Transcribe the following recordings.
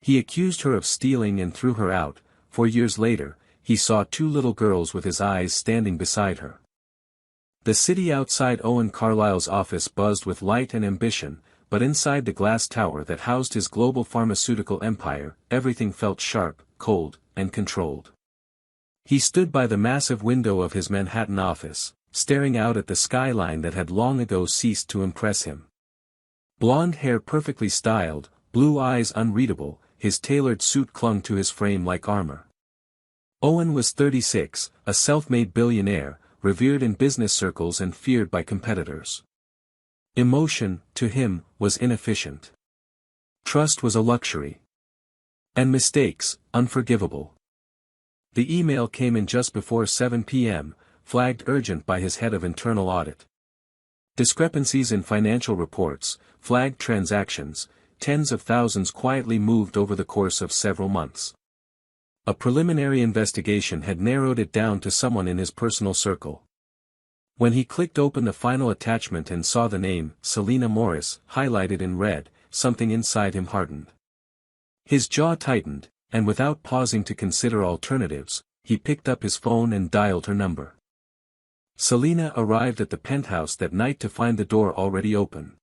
He accused her of stealing and threw her out. 4 years later, he saw 2 little girls with his eyes standing beside her. The city outside Owen Carlyle's office buzzed with light and ambition, but inside the glass tower that housed his global pharmaceutical empire, everything felt sharp, cold, and controlled. He stood by the massive window of his Manhattan office, staring out at the skyline that had long ago ceased to impress him. Blonde hair perfectly styled, blue eyes unreadable, his tailored suit clung to his frame like armor. Owen was 36, a self-made billionaire, revered in business circles and feared by competitors. Emotion, to him, was inefficient. Trust was a luxury. And mistakes, unforgivable. The email came in just before 7 p.m., flagged urgent by his head of internal audit. Discrepancies in financial reports, flagged transactions, tens of thousands quietly moved over the course of several months. A preliminary investigation had narrowed it down to someone in his personal circle. When he clicked open the final attachment and saw the name, Selena Morris, highlighted in red, something inside him hardened. His jaw tightened, and without pausing to consider alternatives, he picked up his phone and dialed her number. Selena arrived at the penthouse that night to find the door already open.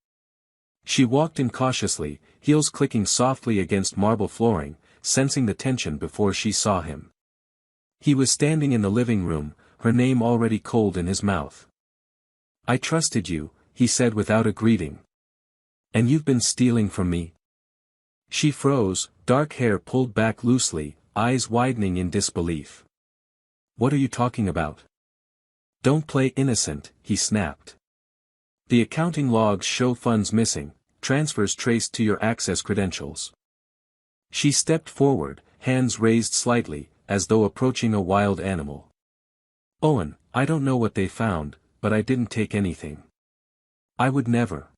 She walked in cautiously, heels clicking softly against marble flooring, sensing the tension before she saw him. He was standing in the living room, her name already cold in his mouth. "I trusted you," he said without a greeting. "And you've been stealing from me?" She froze, dark hair pulled back loosely, eyes widening in disbelief. "What are you talking about?" "Don't play innocent," he snapped. "The accounting logs show funds missing, transfers traced to your access credentials." She stepped forward, hands raised slightly, as though approaching a wild animal. "Owen, I don't know what they found, but I didn't take anything. I would never."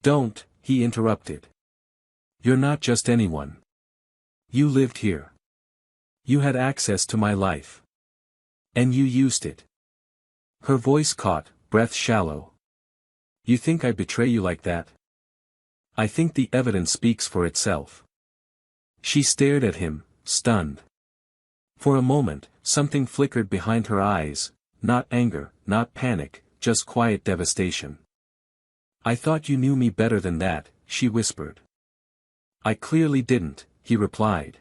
"Don't," he interrupted. "You're not just anyone. You lived here. You had access to my life. And you used it." Her voice caught, breath shallow. "You think I'd betray you like that?" "I think the evidence speaks for itself." She stared at him, stunned. For a moment, something flickered behind her eyes, not anger, not panic, just quiet devastation. "I thought you knew me better than that," she whispered. "I clearly didn't," he replied.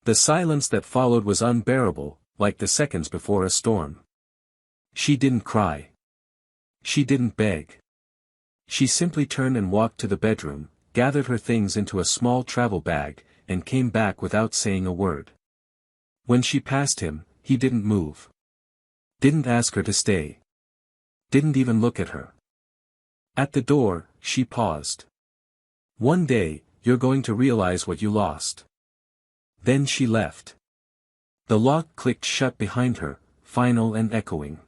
The silence that followed was unbearable, like the seconds before a storm. She didn't cry. She didn't beg. She simply turned and walked to the bedroom, gathered her things into a small travel bag, and came back without saying a word. When she passed him, he didn't move. Didn't ask her to stay. Didn't even look at her. At the door, she paused. "One day, you're going to realize what you lost." Then she left. The lock clicked shut behind her, final and echoing.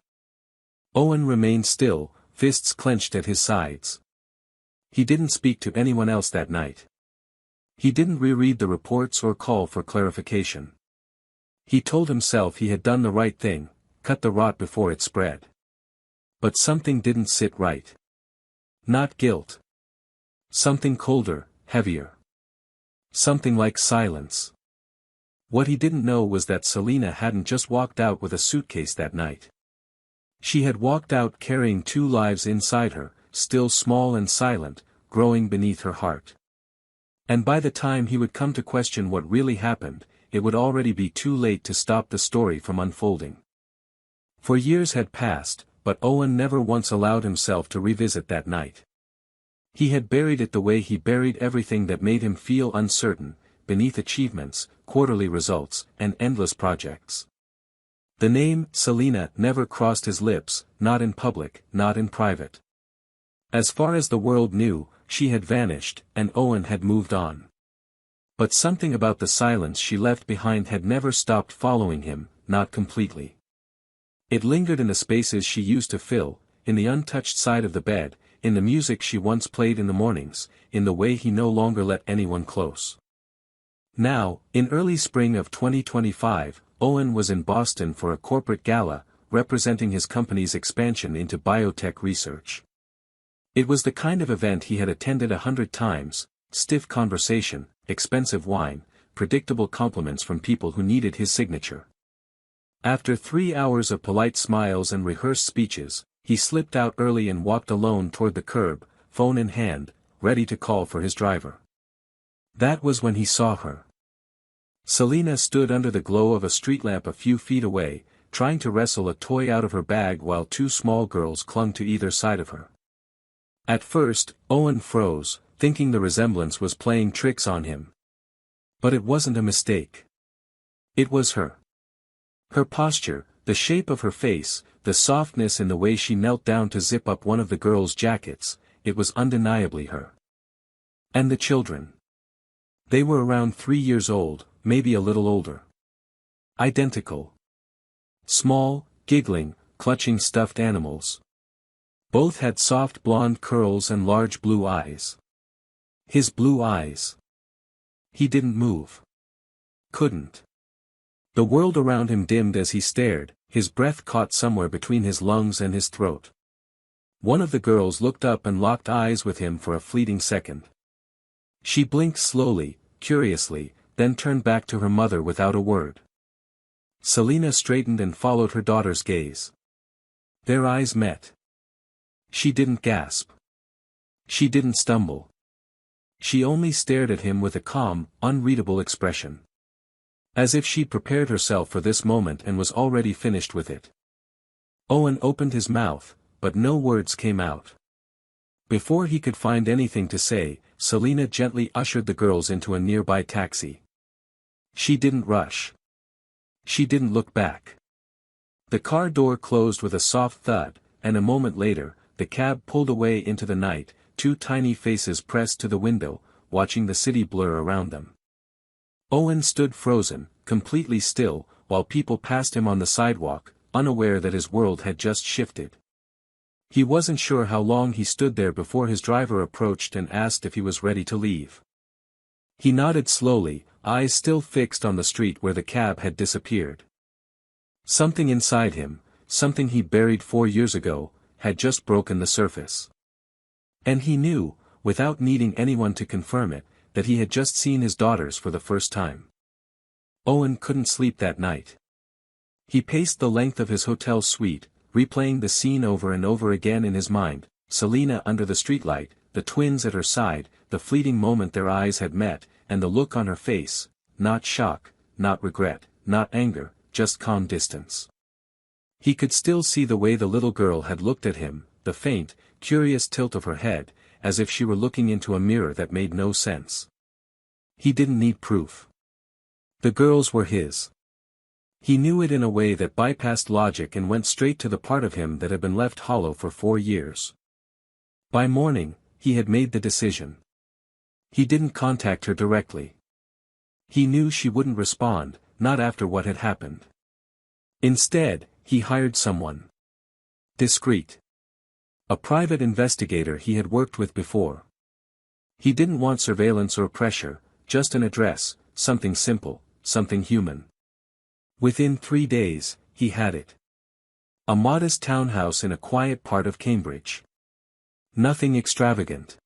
Owen remained still, fists clenched at his sides. He didn't speak to anyone else that night. He didn't reread the reports or call for clarification. He told himself he had done the right thing, cut the rot before it spread. But something didn't sit right. Not guilt. Something colder, heavier. Something like silence. What he didn't know was that Selena hadn't just walked out with a suitcase that night. She had walked out carrying 2 lives inside her, still small and silent, growing beneath her heart. And by the time he would come to question what really happened, it would already be too late to stop the story from unfolding. For years had passed, but Owen never once allowed himself to revisit that night. He had buried it the way he buried everything that made him feel uncertain, beneath achievements, quarterly results, and endless projects. The name, Selena, never crossed his lips, not in public, not in private. As far as the world knew, she had vanished, and Owen had moved on. But something about the silence she left behind had never stopped following him, not completely. It lingered in the spaces she used to fill, in the untouched side of the bed, in the music she once played in the mornings, in the way he no longer let anyone close. Now, in early spring of 2025, Owen was in Boston for a corporate gala, representing his company's expansion into biotech research. It was the kind of event he had attended 100 times, stiff conversation, expensive wine, predictable compliments from people who needed his signature. After 3 hours of polite smiles and rehearsed speeches, he slipped out early and walked alone toward the curb, phone in hand, ready to call for his driver. That was when he saw her. Selena stood under the glow of a street lamp a few feet away, trying to wrestle a toy out of her bag while two small girls clung to either side of her. At first, Owen froze, thinking the resemblance was playing tricks on him. But it wasn't a mistake. It was her. Her posture, the shape of her face, the softness in the way she knelt down to zip up one of the girls' jackets, it was undeniably her. And the children. They were around 3 years old, maybe a little older. Identical. Small, giggling, clutching stuffed animals. Both had soft blonde curls and large blue eyes. His blue eyes. He didn't move. Couldn't. The world around him dimmed as he stared, his breath caught somewhere between his lungs and his throat. One of the girls looked up and locked eyes with him for a fleeting second. She blinked slowly, curiously, then turned back to her mother without a word. Selena straightened and followed her daughter's gaze. Their eyes met. She didn't gasp. She didn't stumble. She only stared at him with a calm, unreadable expression. As if she'd prepared herself for this moment and was already finished with it. Owen opened his mouth, but no words came out. Before he could find anything to say, Selena gently ushered the girls into a nearby taxi. She didn't rush. She didn't look back. The car door closed with a soft thud, and a moment later, the cab pulled away into the night, two tiny faces pressed to the window, watching the city blur around them. Owen stood frozen, completely still, while people passed him on the sidewalk, unaware that his world had just shifted. He wasn't sure how long he stood there before his driver approached and asked if he was ready to leave. He nodded slowly, eyes still fixed on the street where the cab had disappeared. Something inside him, something he buried 4 years ago, had just broken the surface. And he knew, without needing anyone to confirm it, that he had just seen his daughters for the first time. Owen couldn't sleep that night. He paced the length of his hotel suite, replaying the scene over and over again in his mind, Selena under the streetlight, the twins at her side, the fleeting moment their eyes had met, and the look on her face, not shock, not regret, not anger, just calm distance. He could still see the way the little girl had looked at him, the faint, curious tilt of her head, as if she were looking into a mirror that made no sense. He didn't need proof. The girls were his. He knew it in a way that bypassed logic and went straight to the part of him that had been left hollow for 4 years. By morning, he had made the decision. He didn't contact her directly. He knew she wouldn't respond, not after what had happened. Instead, he hired someone. Discreet. A private investigator he had worked with before. He didn't want surveillance or pressure, just an address, something simple, something human. Within 3 days, he had it. A modest townhouse in a quiet part of Cambridge. Nothing extravagant.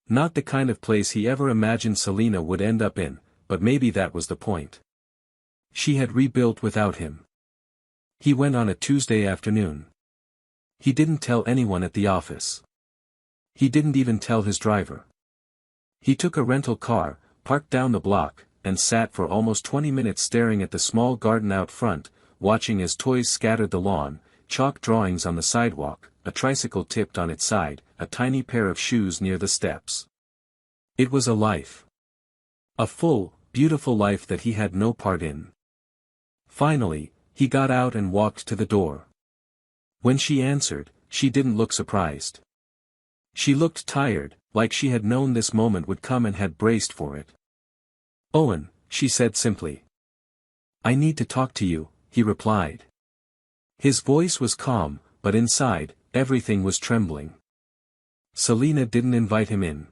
Not the kind of place he ever imagined Selena would end up in, but maybe that was the point. She had rebuilt without him. He went on a Tuesday afternoon. He didn't tell anyone at the office. He didn't even tell his driver. He took a rental car, parked down the block, and sat for almost 20 minutes staring at the small garden out front, watching as toys scattered the lawn, chalk drawings on the sidewalk, a tricycle tipped on its side, a tiny pair of shoes near the steps. It was a life. A full, beautiful life that he had no part in. Finally, he got out and walked to the door. When she answered, she didn't look surprised. She looked tired, like she had known this moment would come and had braced for it. "Owen," she said simply. "I need to talk to you," he replied. His voice was calm, but inside, everything was trembling. Selena didn't invite him in.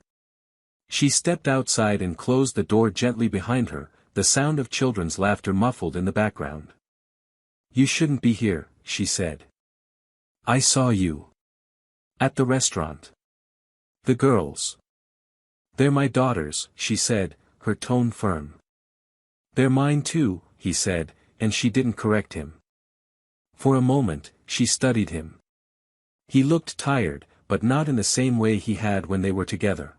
She stepped outside and closed the door gently behind her, the sound of children's laughter muffled in the background. "You shouldn't be here," she said. "I saw you. At the restaurant. The girls. They're my daughters," she said, her tone firm. "They're mine too," he said, and she didn't correct him. For a moment, she studied him. He looked tired, but not in the same way he had when they were together.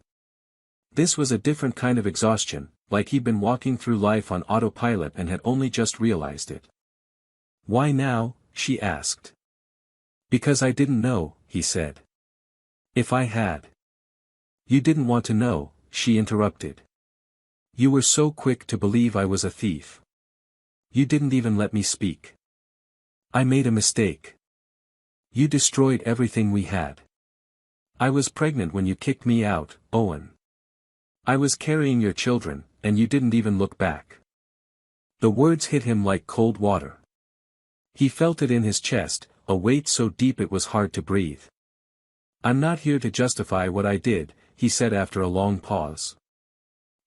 This was a different kind of exhaustion, like he'd been walking through life on autopilot and had only just realized it. "Why now?" she asked. "Because I didn't know," he said. "If I had." "You didn't want to know," she interrupted. "You were so quick to believe I was a thief. You didn't even let me speak. I made a mistake. You destroyed everything we had. I was pregnant when you kicked me out, Owen. I was carrying your children, and you didn't even look back." The words hit him like cold water. He felt it in his chest, a weight so deep it was hard to breathe. "I'm not here to justify what I did," he said after a long pause.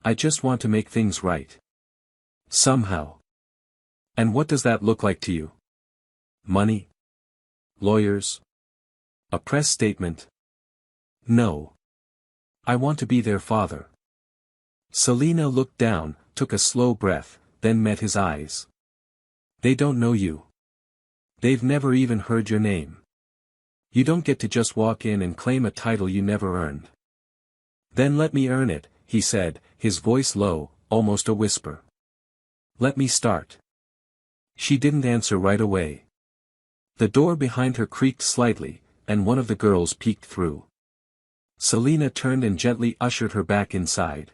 "I just want to make things right. Somehow." "And what does that look like to you? Money? Lawyers? A press statement?" "No. I want to be their father." Selina looked down, took a slow breath, then met his eyes. "They don't know you. They've never even heard your name. You don't get to just walk in and claim a title you never earned." "Then let me earn it," he said, his voice low, almost a whisper. "Let me start." She didn't answer right away. The door behind her creaked slightly, and one of the girls peeked through. Selina turned and gently ushered her back inside.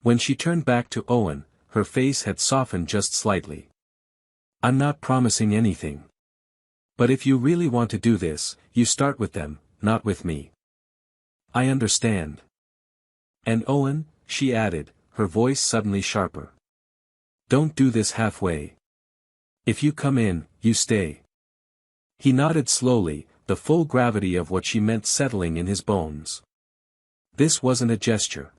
When she turned back to Owen, her face had softened just slightly. "I'm not promising anything. But if you really want to do this, you start with them, not with me." "I understand." "And Owen," she added, her voice suddenly sharper. "Don't do this halfway. If you come in, you stay." He nodded slowly, the full gravity of what she meant settling in his bones. This wasn't a gesture.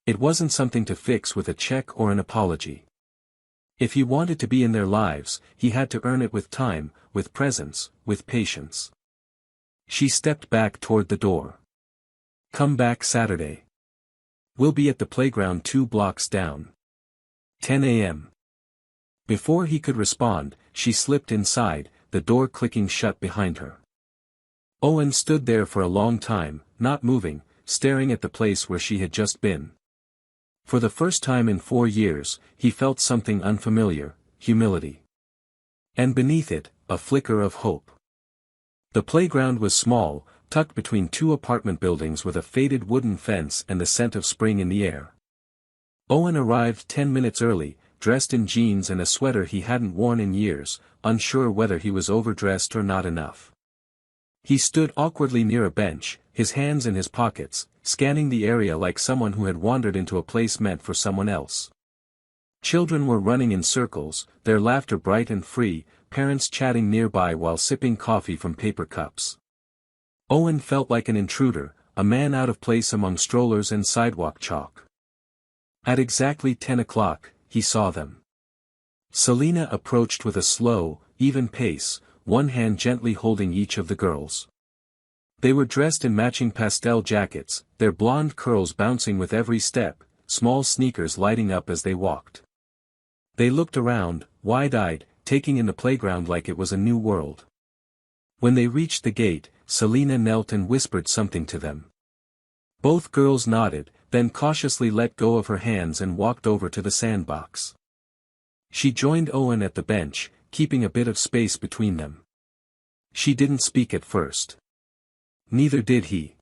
It wasn't something to fix with a check or an apology. If he wanted to be in their lives, he had to earn it with time, with presence, with patience. She stepped back toward the door. "Come back Saturday. We'll be at the playground 2 blocks down. 10 a.m. Before he could respond, she slipped inside, the door clicking shut behind her. Owen stood there for a long time, not moving, staring at the place where she had just been. For the first time in 4 years, he felt something unfamiliar, humility. And beneath it, a flicker of hope. The playground was small, tucked between 2 apartment buildings with a faded wooden fence and the scent of spring in the air. Owen arrived 10 minutes early, dressed in jeans and a sweater he hadn't worn in years, unsure whether he was overdressed or not enough. He stood awkwardly near a bench, his hands in his pockets, scanning the area like someone who had wandered into a place meant for someone else. Children were running in circles, their laughter bright and free, parents chatting nearby while sipping coffee from paper cups. Owen felt like an intruder, a man out of place among strollers and sidewalk chalk. At exactly 10 o'clock, he saw them. Selina approached with a slow, even pace, one hand gently holding each of the girls. They were dressed in matching pastel jackets, their blonde curls bouncing with every step, small sneakers lighting up as they walked. They looked around, wide-eyed, taking in the playground like it was a new world. When they reached the gate, Selina knelt and whispered something to them. Both girls nodded, then cautiously let go of her hands and walked over to the sandbox. She joined Owen at the bench, keeping a bit of space between them. She didn't speak at first. Neither did he.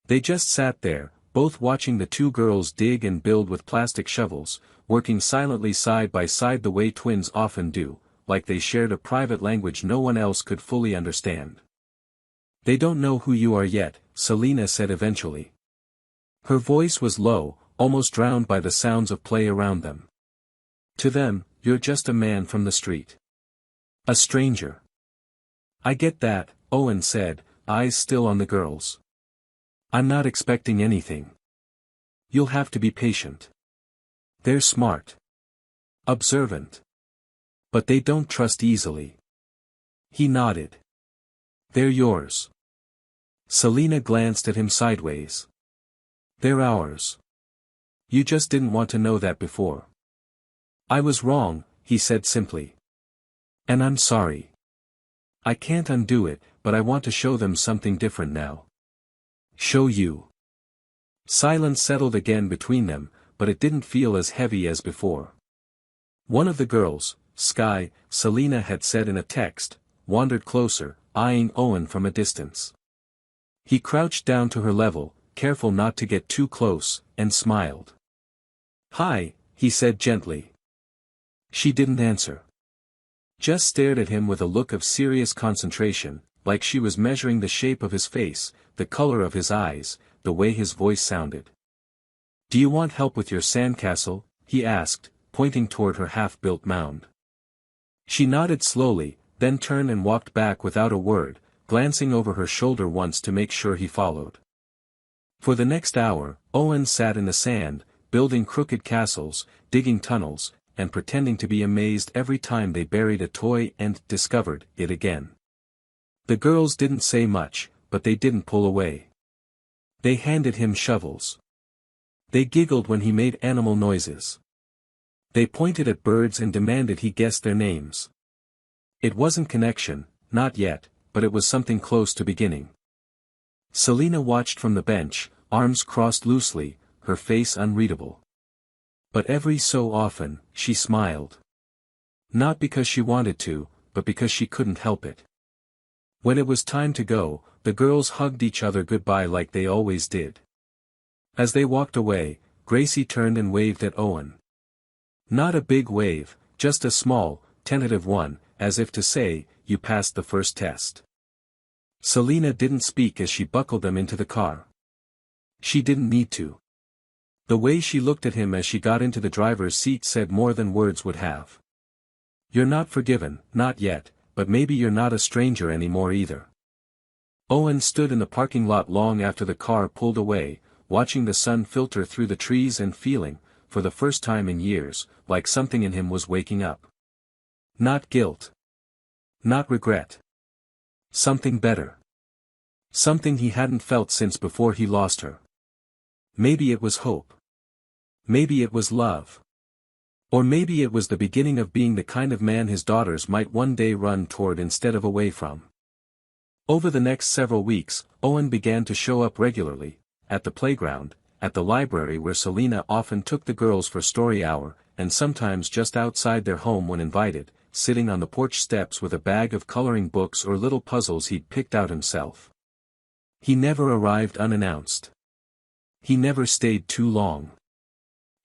They just sat there, both watching the 2 girls dig and build with plastic shovels, working silently side by side the way twins often do, like they shared a private language no one else could fully understand. "They don't know who you are yet," Selina said eventually. Her voice was low, almost drowned by the sounds of play around them. "To them, you're just a man from the street. A stranger." "I get that," Owen said, eyes still on the girls. "I'm not expecting anything. You'll have to be patient. They're smart. Observant. But they don't trust easily." He nodded. "They're yours." Selina glanced at him sideways. "They're ours." You just didn't want to know that before. I was wrong, he said simply. And I'm sorry. I can't undo it, but I want to show them something different now. Show you. Silence settled again between them, but it didn't feel as heavy as before. One of the girls, Sky, Selena had said in a text, wandered closer, eyeing Owen from a distance. He crouched down to her level, careful not to get too close, and smiled. Hi, he said gently. She didn't answer. Just stared at him with a look of serious concentration, like she was measuring the shape of his face, the color of his eyes, the way his voice sounded. Do you want help with your sandcastle? He asked, pointing toward her half-built mound. She nodded slowly, then turned and walked back without a word, glancing over her shoulder once to make sure he followed. For the next hour, Owen sat in the sand, building crooked castles, digging tunnels, and pretending to be amazed every time they buried a toy and discovered it again. The girls didn't say much, but they didn't pull away. They handed him shovels. They giggled when he made animal noises. They pointed at birds and demanded he guess their names. It wasn't connection, not yet, but it was something close to beginning. Selena watched from the bench, arms crossed loosely, her face unreadable. But every so often, she smiled. Not because she wanted to, but because she couldn't help it. When it was time to go, the girls hugged each other goodbye like they always did. As they walked away, Gracie turned and waved at Owen. Not a big wave, just a small, tentative one, as if to say, you passed the first test. Selena didn't speak as she buckled them into the car. She didn't need to. The way she looked at him as she got into the driver's seat said more than words would have. You're not forgiven, not yet, but maybe you're not a stranger anymore either. Owen stood in the parking lot long after the car pulled away, watching the sun filter through the trees and feeling, for the first time in years, like something in him was waking up. Not guilt. Not regret. Something better. Something he hadn't felt since before he lost her. Maybe it was hope. Maybe it was love. Or maybe it was the beginning of being the kind of man his daughters might one day run toward instead of away from. Over the next several weeks, Owen began to show up regularly, at the playground, at the library where Selena often took the girls for story hour, and sometimes just outside their home when invited, sitting on the porch steps with a bag of coloring books or little puzzles he'd picked out himself. He never arrived unannounced. He never stayed too long.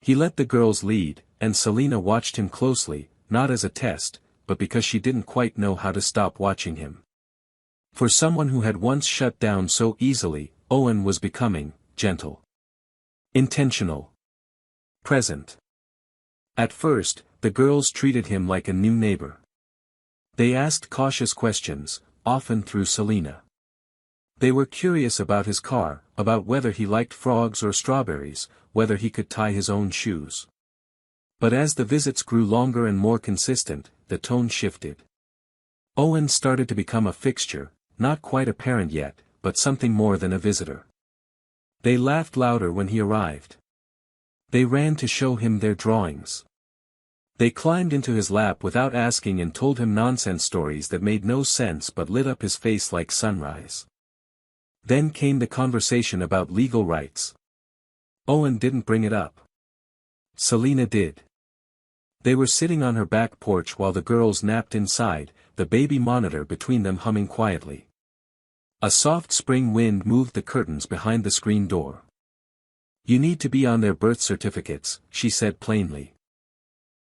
He let the girls lead, and Selena watched him closely, not as a test, but because she didn't quite know how to stop watching him. For someone who had once shut down so easily, Owen was becoming gentle. Intentional. Present. At first, the girls treated him like a new neighbor. They asked cautious questions, often through Selena. They were curious about his car, about whether he liked frogs or strawberries, whether he could tie his own shoes. But as the visits grew longer and more consistent, the tone shifted. Owen started to become a fixture, not quite a parent yet, but something more than a visitor. They laughed louder when he arrived. They ran to show him their drawings. They climbed into his lap without asking and told him nonsense stories that made no sense but lit up his face like sunrise. Then came the conversation about legal rights. Owen didn't bring it up. Selena did. They were sitting on her back porch while the girls napped inside, the baby monitor between them humming quietly. A soft spring wind moved the curtains behind the screen door. You need to be on their birth certificates, she said plainly.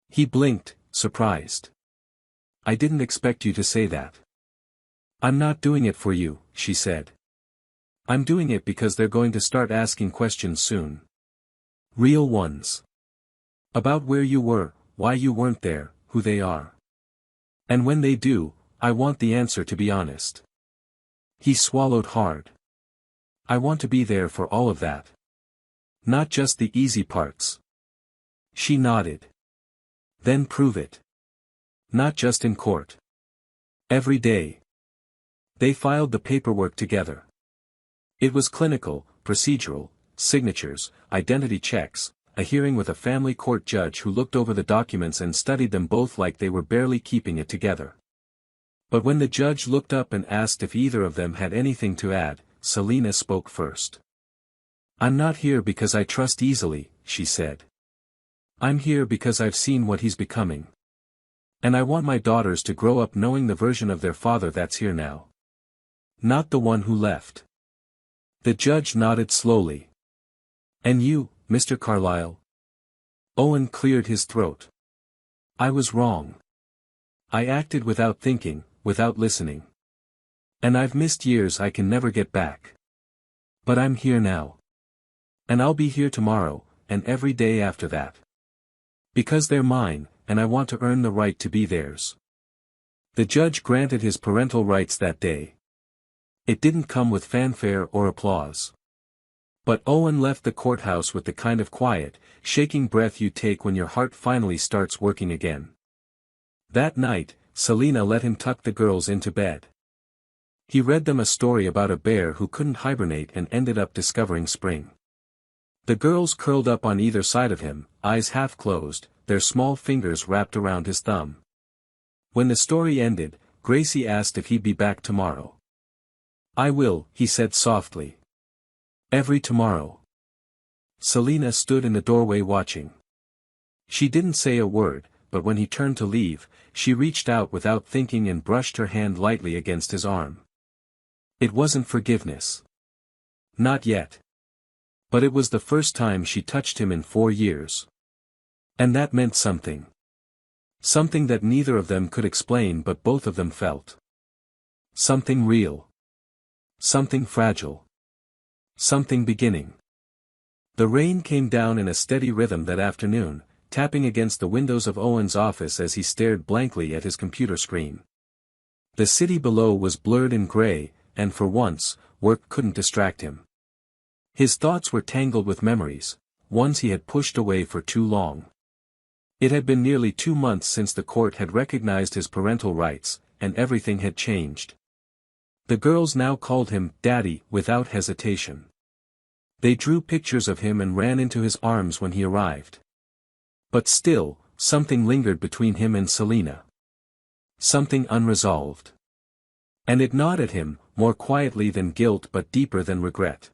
He blinked, surprised. I didn't expect you to say that. I'm not doing it for you, she said. I'm doing it because they're going to start asking questions soon. Real ones. About where you were, why you weren't there, who they are. And when they do, I want the answer to be honest. He swallowed hard. I want to be there for all of that. Not just the easy parts. She nodded. Then prove it. Not just in court. Every day. They filed the paperwork together. It was clinical, procedural, signatures, identity checks, a hearing with a family court judge who looked over the documents and studied them both like they were barely keeping it together. But when the judge looked up and asked if either of them had anything to add, Selina spoke first. "I'm not here because I trust easily," she said. "I'm here because I've seen what he's becoming. And I want my daughters to grow up knowing the version of their father that's here now. Not the one who left." The judge nodded slowly. "And you, Mr. Carlyle?" Owen cleared his throat. "I was wrong. I acted without thinking, without listening. And I've missed years I can never get back. But I'm here now. And I'll be here tomorrow, and every day after that. Because they're mine, and I want to earn the right to be theirs." The judge granted his parental rights that day. It didn't come with fanfare or applause. But Owen left the courthouse with the kind of quiet, shaking breath you take when your heart finally starts working again. That night, Selina let him tuck the girls into bed. He read them a story about a bear who couldn't hibernate and ended up discovering spring. The girls curled up on either side of him, eyes half closed, their small fingers wrapped around his thumb. When the story ended, Gracie asked if he'd be back tomorrow. "I will," he said softly. "Every tomorrow." Selina stood in the doorway watching. She didn't say a word, but when he turned to leave, she reached out without thinking and brushed her hand lightly against his arm. It wasn't forgiveness. Not yet. But it was the first time she touched him in 4 years. And that meant something. Something that neither of them could explain but both of them felt. Something real. Something fragile. Something beginning. The rain came down in a steady rhythm that afternoon, tapping against the windows of Owen's office as he stared blankly at his computer screen. The city below was blurred in gray, and for once, work couldn't distract him. His thoughts were tangled with memories, ones he had pushed away for too long. It had been nearly 2 months since the court had recognized his parental rights, and everything had changed. The girls now called him Daddy without hesitation. They drew pictures of him and ran into his arms when he arrived. But still, something lingered between him and Selina. Something unresolved. And it gnawed at him, more quietly than guilt but deeper than regret.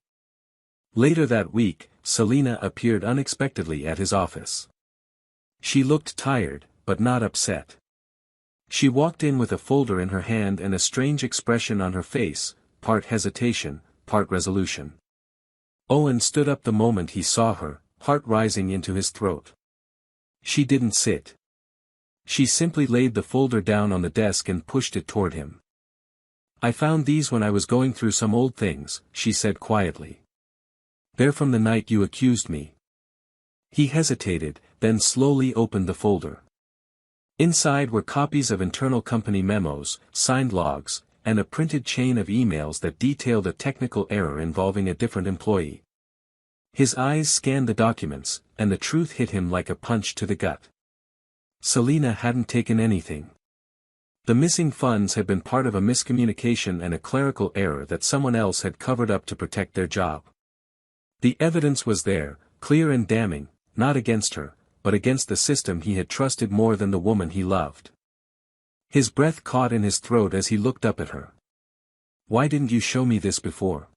Later that week, Selina appeared unexpectedly at his office. She looked tired, but not upset. She walked in with a folder in her hand and a strange expression on her face, part hesitation, part resolution. Owen stood up the moment he saw her, heart rising into his throat. She didn't sit. She simply laid the folder down on the desk and pushed it toward him. "I found these when I was going through some old things," she said quietly. "They're from the night you accused me." He hesitated, then slowly opened the folder. Inside were copies of internal company memos, signed logs, and a printed chain of emails that detailed a technical error involving a different employee. His eyes scanned the documents, and the truth hit him like a punch to the gut. Selina hadn't taken anything. The missing funds had been part of a miscommunication and a clerical error that someone else had covered up to protect their job. The evidence was there, clear and damning, not against her, but against the system he had trusted more than the woman he loved. His breath caught in his throat as he looked up at her. "Why didn't you show me this before?"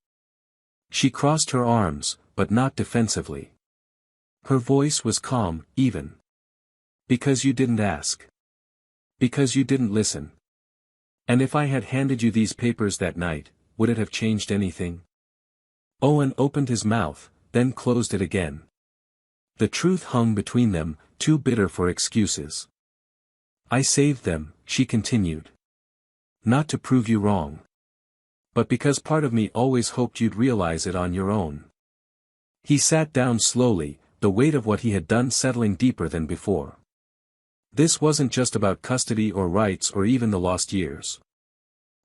She crossed her arms, but not defensively. Her voice was calm, even. "Because you didn't ask. Because you didn't listen. And if I had handed you these papers that night, would it have changed anything?" Owen opened his mouth, then closed it again. The truth hung between them, too bitter for excuses. "I saved them," she continued. "Not to prove you wrong. But because part of me always hoped you'd realize it on your own." He sat down slowly, the weight of what he had done settling deeper than before. This wasn't just about custody or rights or even the lost years.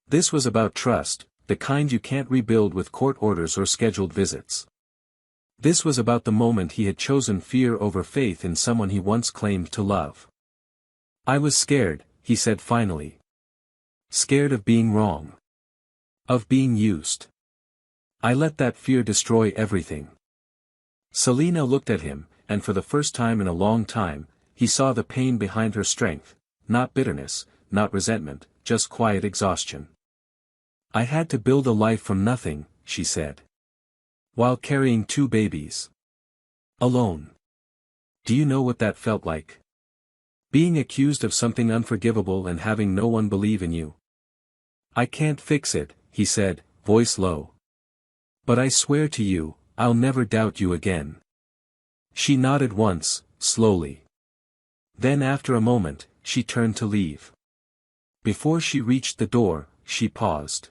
This was about trust, the kind you can't rebuild with court orders or scheduled visits. This was about the moment he had chosen fear over faith in someone he once claimed to love. "I was scared," he said finally. "Scared of being wrong. Of being used. I let that fear destroy everything." Selina looked at him, and for the first time in a long time, he saw the pain behind her strength, not bitterness, not resentment, just quiet exhaustion. "I had to build a life from nothing," she said. "While carrying 2 babies. Alone. Do you know what that felt like? Being accused of something unforgivable and having no one believe in you." "I can't fix it," he said, voice low. "But I swear to you, I'll never doubt you again." She nodded once, slowly. Then after a moment, she turned to leave. Before she reached the door, she paused.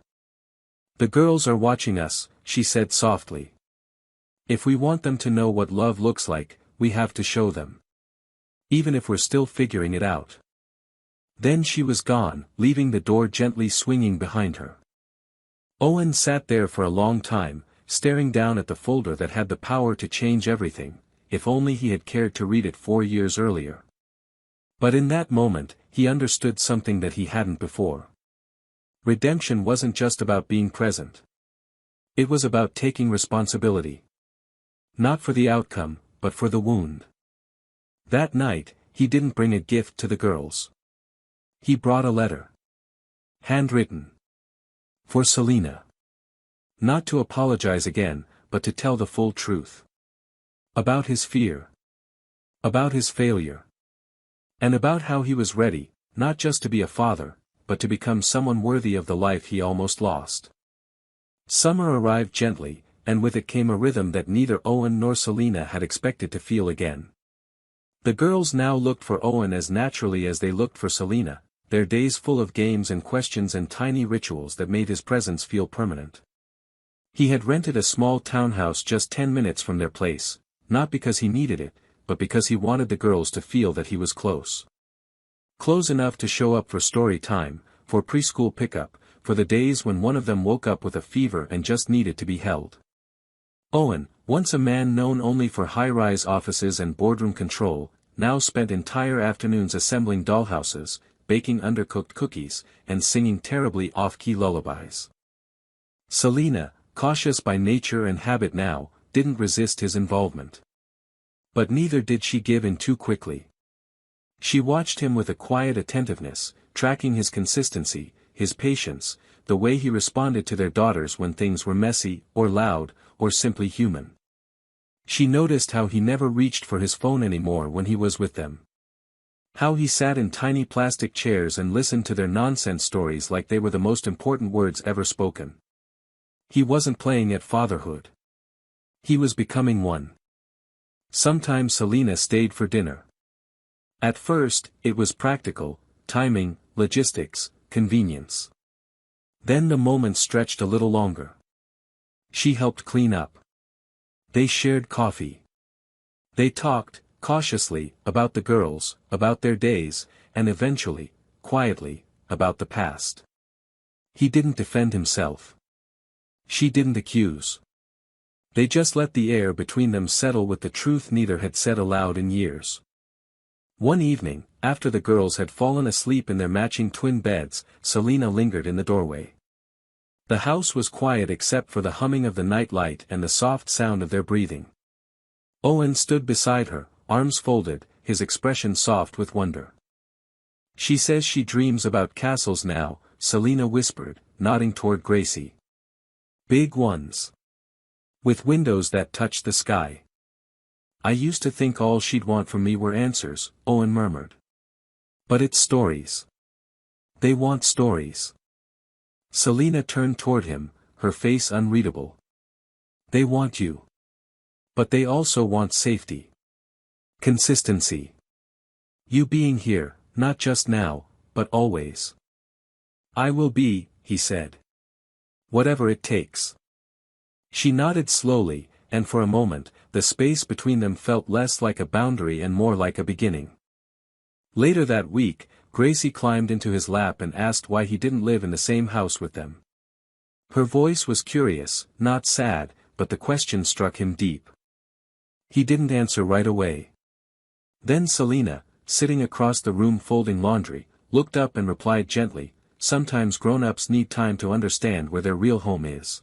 "The girls are watching us," she said softly. "If we want them to know what love looks like, we have to show them. Even if we're still figuring it out." Then she was gone, leaving the door gently swinging behind her. Owen sat there for a long time, staring down at the folder that had the power to change everything, if only he had cared to read it 4 years earlier. But in that moment, he understood something that he hadn't before. Redemption wasn't just about being present. It was about taking responsibility. Not for the outcome, but for the wound. That night, he didn't bring a gift to the girls. He brought a letter. Handwritten. For Selena. Not to apologize again, but to tell the full truth. About his fear. About his failure. And about how he was ready, not just to be a father, but to become someone worthy of the life he almost lost. Summer arrived gently, and with it came a rhythm that neither Owen nor Selena had expected to feel again. The girls now looked for Owen as naturally as they looked for Selena, their days full of games and questions and tiny rituals that made his presence feel permanent. He had rented a small townhouse just 10 minutes from their place, not because he needed it, but because he wanted the girls to feel that he was close. Close enough to show up for story time, for preschool pickup, for the days when one of them woke up with a fever and just needed to be held. Owen, once a man known only for high-rise offices and boardroom control, now spent entire afternoons assembling dollhouses, baking undercooked cookies, and singing terribly off-key lullabies. Selena, cautious by nature and habit now, didn't resist his involvement. But neither did she give in too quickly. She watched him with a quiet attentiveness, tracking his consistency, his patience, the way he responded to their daughters when things were messy, or loud, or simply human. She noticed how he never reached for his phone anymore when he was with them. How he sat in tiny plastic chairs and listened to their nonsense stories like they were the most important words ever spoken. He wasn't playing at fatherhood. He was becoming one. Sometimes Selena stayed for dinner. At first, it was practical, timing, logistics, convenience. Then the moments stretched a little longer. She helped clean up. They shared coffee. They talked, cautiously, about the girls, about their days, and eventually, quietly, about the past. He didn't defend himself. She didn't accuse. They just let the air between them settle with the truth neither had said aloud in years. One evening, after the girls had fallen asleep in their matching twin beds, Selena lingered in the doorway. The house was quiet except for the humming of the night light and the soft sound of their breathing. Owen stood beside her, arms folded, his expression soft with wonder. "She says she dreams about castles now," Selena whispered, nodding toward Gracie. "Big ones. With windows that touch the sky." "I used to think all she'd want from me were answers," Owen murmured. "But it's stories. They want stories." Selena turned toward him, her face unreadable. "They want you. But they also want safety. Consistency. You being here, not just now, but always." "I will be," he said. "Whatever it takes." She nodded slowly, and for a moment, the space between them felt less like a boundary and more like a beginning. Later that week, Gracie climbed into his lap and asked why he didn't live in the same house with them. Her voice was curious, not sad, but the question struck him deep. He didn't answer right away. Then Selena, sitting across the room folding laundry, looked up and replied gently, "Sometimes grown-ups need time to understand where their real home is."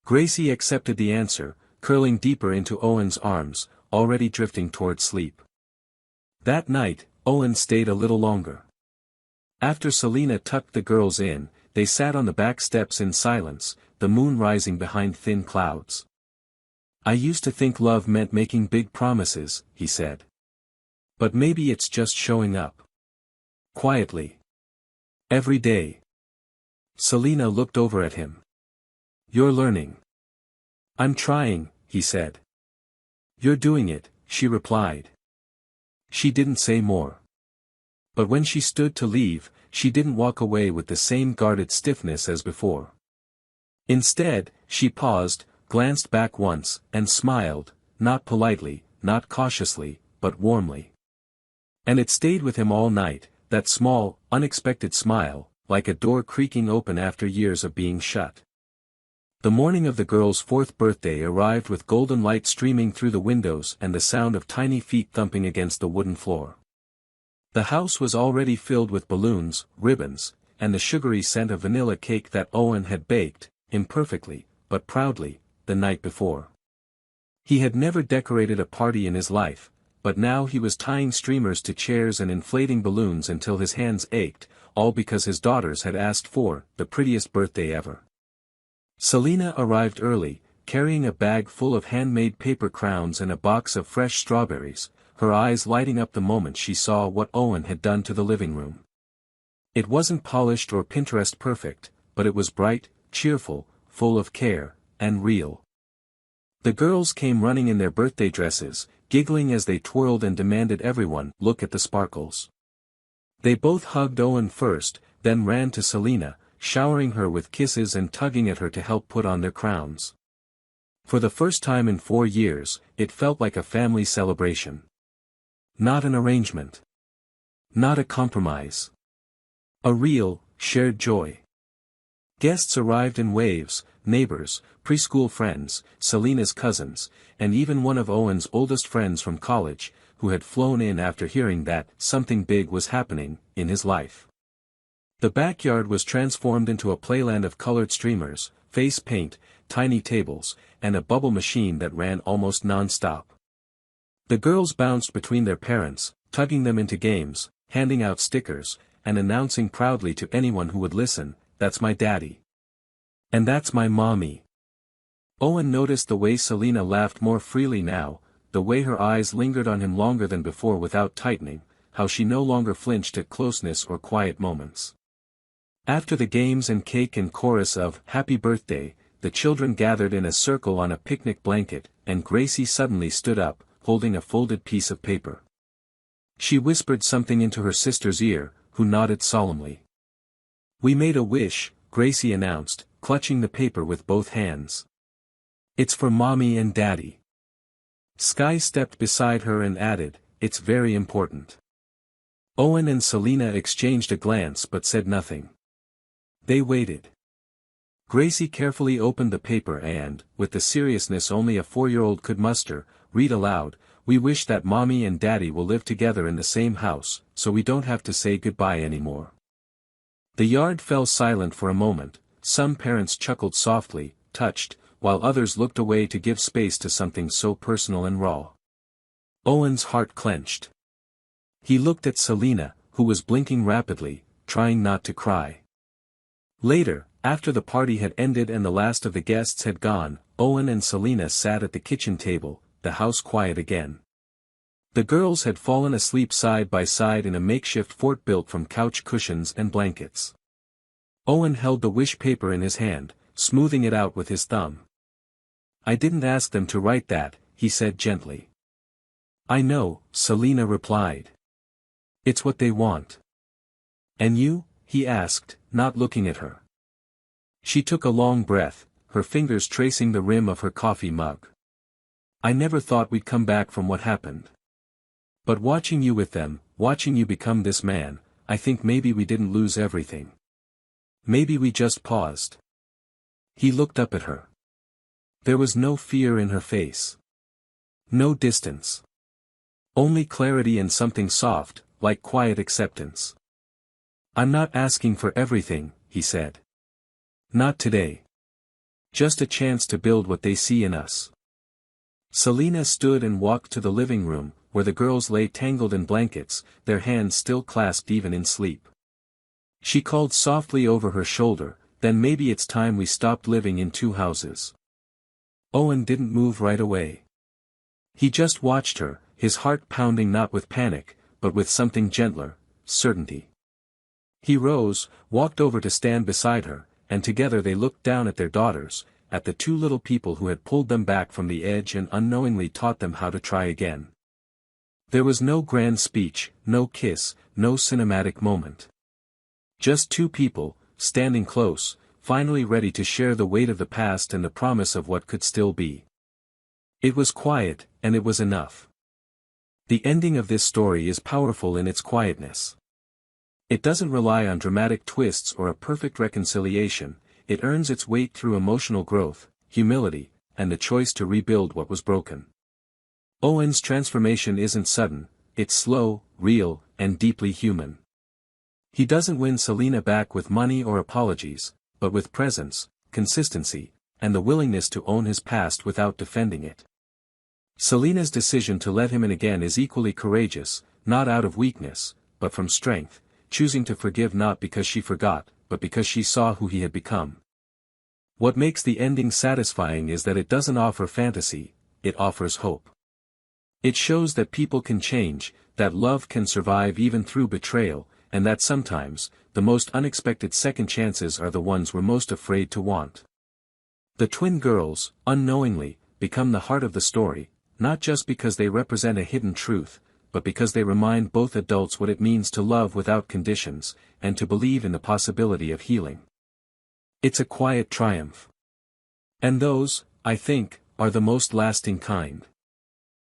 Gracie accepted the answer, curling deeper into Owen's arms, already drifting toward sleep. That night, Owen stayed a little longer. After Selina tucked the girls in, they sat on the back steps in silence, the moon rising behind thin clouds. "I used to think love meant making big promises," he said. "But maybe it's just showing up. Quietly. Every day." Selina looked over at him. "You're learning." "I'm trying," he said. "You're doing it," she replied. She didn't say more. But when she stood to leave, she didn't walk away with the same guarded stiffness as before. Instead, she paused, glanced back once, and smiled, not politely, not cautiously, but warmly. And it stayed with him all night, that small, unexpected smile, like a door creaking open after years of being shut. The morning of the girl's 4th birthday arrived with golden light streaming through the windows and the sound of tiny feet thumping against the wooden floor. The house was already filled with balloons, ribbons, and the sugary scent of vanilla cake that Owen had baked, imperfectly, but proudly, the night before. He had never decorated a party in his life, but now he was tying streamers to chairs and inflating balloons until his hands ached, all because his daughters had asked for the prettiest birthday ever. Selina arrived early, carrying a bag full of handmade paper crowns and a box of fresh strawberries, her eyes lighting up the moment she saw what Owen had done to the living room. It wasn't polished or Pinterest perfect, but it was bright, cheerful, full of care, and real. The girls came running in their birthday dresses, giggling as they twirled and demanded everyone look at the sparkles. They both hugged Owen first, then ran to Selina, showering her with kisses and tugging at her to help put on their crowns. For the first time in 4 years, it felt like a family celebration. Not an arrangement. Not a compromise. A real, shared joy. Guests arrived in waves, neighbors, preschool friends, Selina's cousins, and even one of Owen's oldest friends from college, who had flown in after hearing that something big was happening in his life. The backyard was transformed into a playland of colored streamers, face paint, tiny tables, and a bubble machine that ran almost non-stop. The girls bounced between their parents, tugging them into games, handing out stickers, and announcing proudly to anyone who would listen, "That's my daddy. And that's my mommy." Owen noticed the way Selina laughed more freely now, the way her eyes lingered on him longer than before without tightening, how she no longer flinched at closeness or quiet moments. After the games and cake and chorus of "Happy Birthday," the children gathered in a circle on a picnic blanket, and Gracie suddenly stood up, holding a folded piece of paper. She whispered something into her sister's ear, who nodded solemnly. "We made a wish," Gracie announced, clutching the paper with both hands. "It's for Mommy and Daddy." Sky stepped beside her and added, "It's very important." Owen and Selina exchanged a glance but said nothing. They waited. Gracie carefully opened the paper and, with the seriousness only a 4-year-old could muster, read aloud, "We wish that Mommy and Daddy will live together in the same house, so we don't have to say goodbye anymore." The yard fell silent for a moment, some parents chuckled softly, touched, while others looked away to give space to something so personal and raw. Owen's heart clenched. He looked at Selina, who was blinking rapidly, trying not to cry. Later, after the party had ended and the last of the guests had gone, Owen and Selina sat at the kitchen table, the house quiet again. The girls had fallen asleep side by side in a makeshift fort built from couch cushions and blankets. Owen held the wish paper in his hand, smoothing it out with his thumb. "I didn't ask them to write that," he said gently. "I know," Selina replied. "It's what they want." "And you?" he asked, not looking at her. She took a long breath, her fingers tracing the rim of her coffee mug. "I never thought we'd come back from what happened. But watching you with them, watching you become this man, I think maybe we didn't lose everything. Maybe we just paused." He looked up at her. There was no fear in her face. No distance. Only clarity and something soft, like quiet acceptance. "I'm not asking for everything," he said. "Not today. Just a chance to build what they see in us. Selina stood and walked to the living room, where the girls lay tangled in blankets, their hands still clasped even in sleep. She called softly over her shoulder, "Then maybe it's time we stopped living in two houses." Owen didn't move right away. He just watched her, his heart pounding not with panic, but with something gentler, certainty. He rose, walked over to stand beside her, and together they looked down at their daughters, at the two little people who had pulled them back from the edge and unknowingly taught them how to try again. There was no grand speech, no kiss, no cinematic moment. Just two people, standing close, finally ready to share the weight of the past and the promise of what could still be. It was quiet, and it was enough. The ending of this story is powerful in its quietness. It doesn't rely on dramatic twists or a perfect reconciliation, it earns its weight through emotional growth, humility, and the choice to rebuild what was broken. Owen's transformation isn't sudden, it's slow, real, and deeply human. He doesn't win Selina back with money or apologies, but with presence, consistency, and the willingness to own his past without defending it. Selina's decision to let him in again is equally courageous, not out of weakness, but from strength, choosing to forgive not because she forgot, but because she saw who he had become. What makes the ending satisfying is that it doesn't offer fantasy, it offers hope. It shows that people can change, that love can survive even through betrayal, and that sometimes, the most unexpected second chances are the ones we're most afraid to want. The twin girls, unknowingly, become the heart of the story, not just because they represent a hidden truth, but because they remind both adults what it means to love without conditions, and to believe in the possibility of healing. It's a quiet triumph. And those, I think, are the most lasting kind.